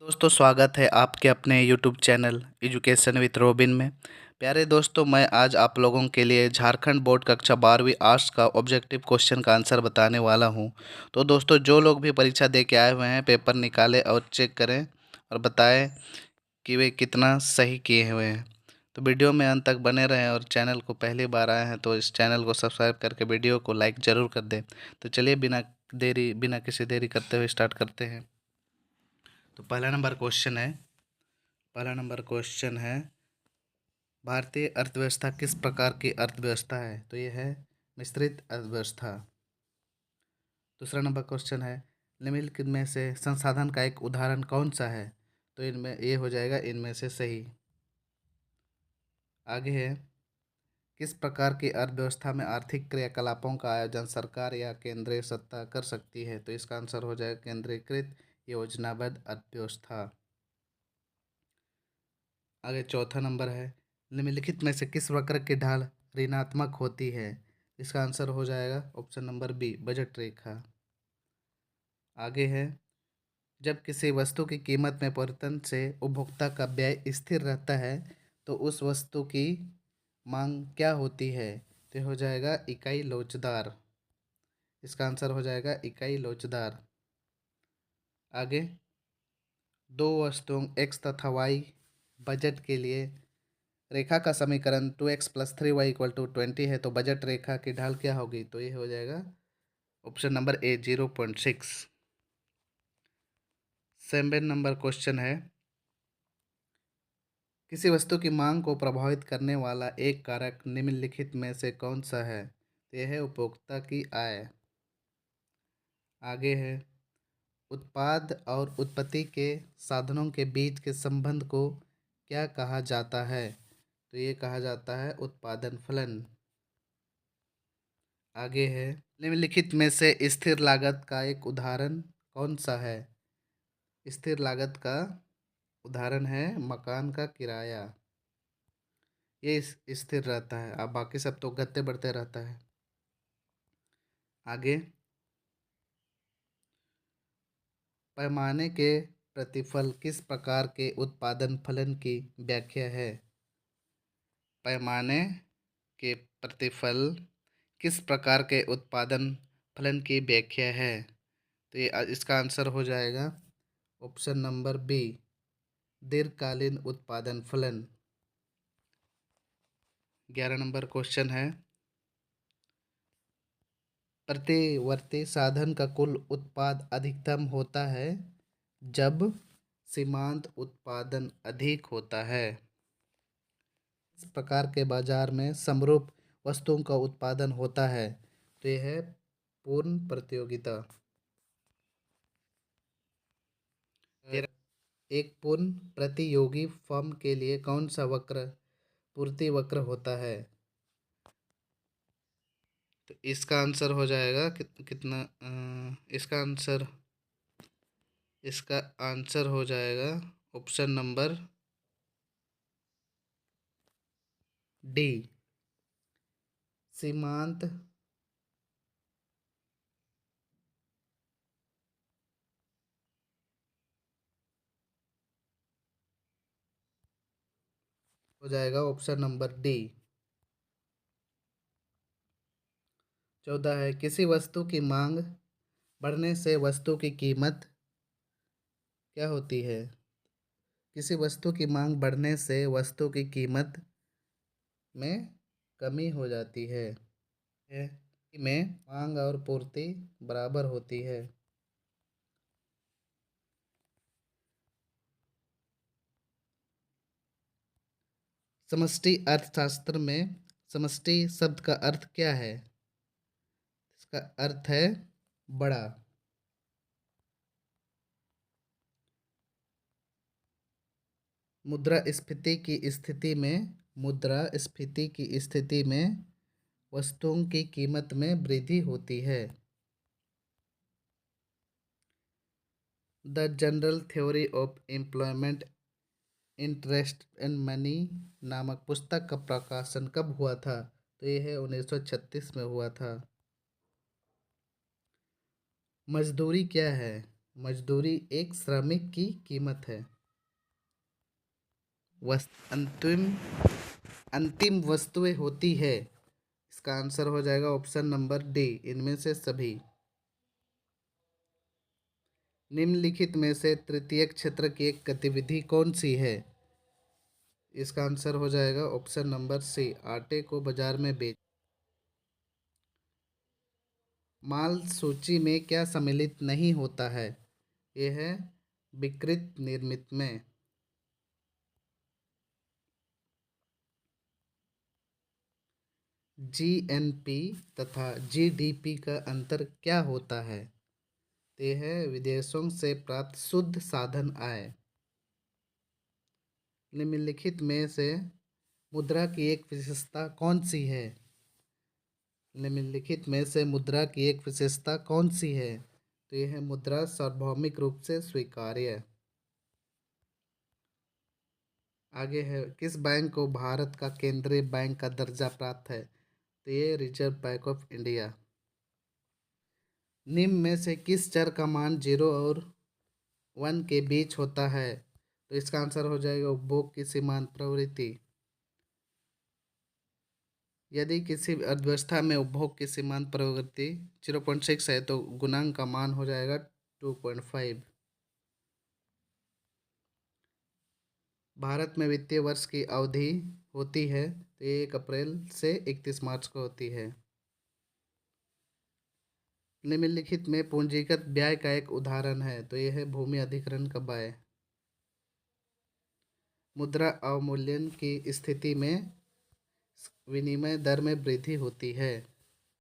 दोस्तों स्वागत है आपके अपने YouTube channel education with robin में। प्यारे दोस्तों, मैं आज आप लोगों के लिए झारखंड बोर्ड कक्षा 12वीं आर्ट्स का ऑब्जेक्टिव क्वेश्चन का आंसर बताने वाला हूं। तो दोस्तों, जो लोग भी परीक्षा दे के आए हुए हैं पेपर निकालें और चेक करें और बताएं कि वे कितना सही किए हुए हैं। तो वीडियो में अंत तक बने रहें और चैनल को पहली बार आए हैं तो इस चैनल को सब्सक्राइब करके वीडियो को लाइक ज़रूर कर दें। तो चलिए बिना किसी देरी करते हुए स्टार्ट करते हैं। तो पहला नंबर क्वेश्चन है भारतीय अर्थव्यवस्था किस प्रकार की अर्थव्यवस्था है? तो ये है मिश्रित अर्थव्यवस्था। दूसरा नंबर क्वेश्चन है निम्नलिखित में से संसाधन का एक उदाहरण कौन सा है? तो इनमें ये हो जाएगा इनमें से सही। आगे है किस प्रकार की अर्थव्यवस्था में आर्थिक क्रियाकलापों का आयोजन सरकार या केंद्रीय सत्ता कर सकती है? तो इसका आंसर हो जाएगा केंद्रीकृत योजनाबद्ध अर्थव्यवस्था। आगे चौथा नंबर है निम्नलिखित में से किस वक्र की ढाल ऋणात्मक होती है? इसका आंसर हो जाएगा ऑप्शन नंबर बी बजट रेखा। आगे है जब किसी वस्तु की कीमत में परिवर्तन से उपभोक्ता का व्यय स्थिर रहता है तो उस वस्तु की मांग क्या होती है? तो हो जाएगा इकाई लोचदार। इसका आंसर हो जाएगा इकाई लोचदार। आगे दो वस्तुओं एक्स तथा वाई बजट के लिए रेखा का समीकरण 2x + 3y = 20 है तो बजट रेखा की ढाल क्या होगी? तो ये हो जाएगा option number A 0.6। 7 number question है किसी वस्तु की मांग को प्रभावित करने वाला एक कारक निम्नलिखित में से कौन सा है? तो यह है उपभोक्ता की आय। आगे है उत्पाद और उत्पत्ति के साधनों के बीच के संबंध को क्या कहा जाता है? तो ये कहा जाता है उत्पादन फलन। आगे है निम्नलिखित में से स्थिर लागत का एक उदाहरण कौन सा है? स्थिर लागत का उदाहरण है मकान का किराया। ये स्थिर रहता है, अब बाकी सब तो घटते बढ़ते रहता है। आगे पैमाने के प्रतिफल किस प्रकार के उत्पादन फलन की व्याख्या है? पैमाने के प्रतिफल किस प्रकार के उत्पादन फलन की व्याख्या है? तो ये इसका आंसर हो जाएगा ऑप्शन नंबर बी दीर्घकालीन उत्पादन फलन। 11 नंबर क्वेश्चन है प्रतिवर्ती साधन का कुल उत्पाद अधिकतम होता है जब सीमांत उत्पादन अधिक होता है। इस प्रकार के बाजार में समरूप वस्तुओं का उत्पादन होता है तो यह है पूर्ण प्रतियोगिता। एक पूर्ण प्रतियोगी फर्म के लिए कौन सा वक्र पूर्ति वक्र होता है? तो इसका आंसर हो जाएगा कितना इसका आंसर हो जाएगा ऑप्शन नंबर डी सीमांत हो जाएगा ऑप्शन नंबर डी। 14 है किसी वस्तु की मांग बढ़ने से वस्तु की कीमत क्या होती है? किसी वस्तु की मांग बढ़ने से वस्तु की कीमत में कमी हो जाती है। में मांग और पूर्ति बराबर होती है। समष्टि अर्थशास्त्र में समष्टि शब्द का अर्थ क्या है? इसका अर्थ है बड़ा। मुद्रास्फीति की स्थिति में वस्तुओं की कीमत में वृद्धि होती है। The general theory of employment interest and money नामक पुस्तक का प्रकाशन कब हुआ था? तो यह है 1936 में हुआ था। मजदूरी क्या है? मजदूरी एक श्रमिक की कीमत है। अंतिम अंतिम वस्तुएं होती है। इसका आंसर हो जाएगा ऑप्शन नंबर डी, इनमें से सभी। निम्नलिखित में से तृतीयक क्षेत्र की एक गतिविधि कौन सी है? इसका आंसर हो जाएगा ऑप्शन नंबर सी, आटे को बाजार में बेच। माल सूची में क्या सम्मिलित नहीं होता है? यह है विकृत निर्मित में। जीएनपी तथा जीडीपी का अंतर क्या होता है? यह है विदेशों से प्राप्त शुद्ध साधन आय। निम्नलिखित में से मुद्रा की एक विशेषता कौन सी है? निम्नलिखित में से मुद्रा की एक विशेषता कौन सी है? तो यह है मुद्रा सार्वभौमिक रूप से स्वीकार्य। आगे है, किस बैंक को भारत का केंद्रीय बैंक का दर्जा प्राप्त है? तो ये रिजर्व बैंक ऑफ इंडिया। निम्न में से किस चर का मान 0 और 1 के बीच होता है? तो इसका आंसर हो जाएगा उपभोग की सीमांत प्रवृत्ति। यदि किसी अर्थव्यवस्था में उपभोग की सीमांत प्रवृत्ति 0.6 है तो गुणांक का मान हो जाएगा 2.5। भारत में वित्तीय वर्ष की अवधि होती है तो 1 अप्रैल से 31 मार्च को होती है। निम्नलिखित में पूंजीगत व्यय का एक उदाहरण है तो यह है भूमि अधिग्रहण का व्यय। मुद्रा अवमूल्यन की स्थिति में विनिमय दर में वृद्धि होती है।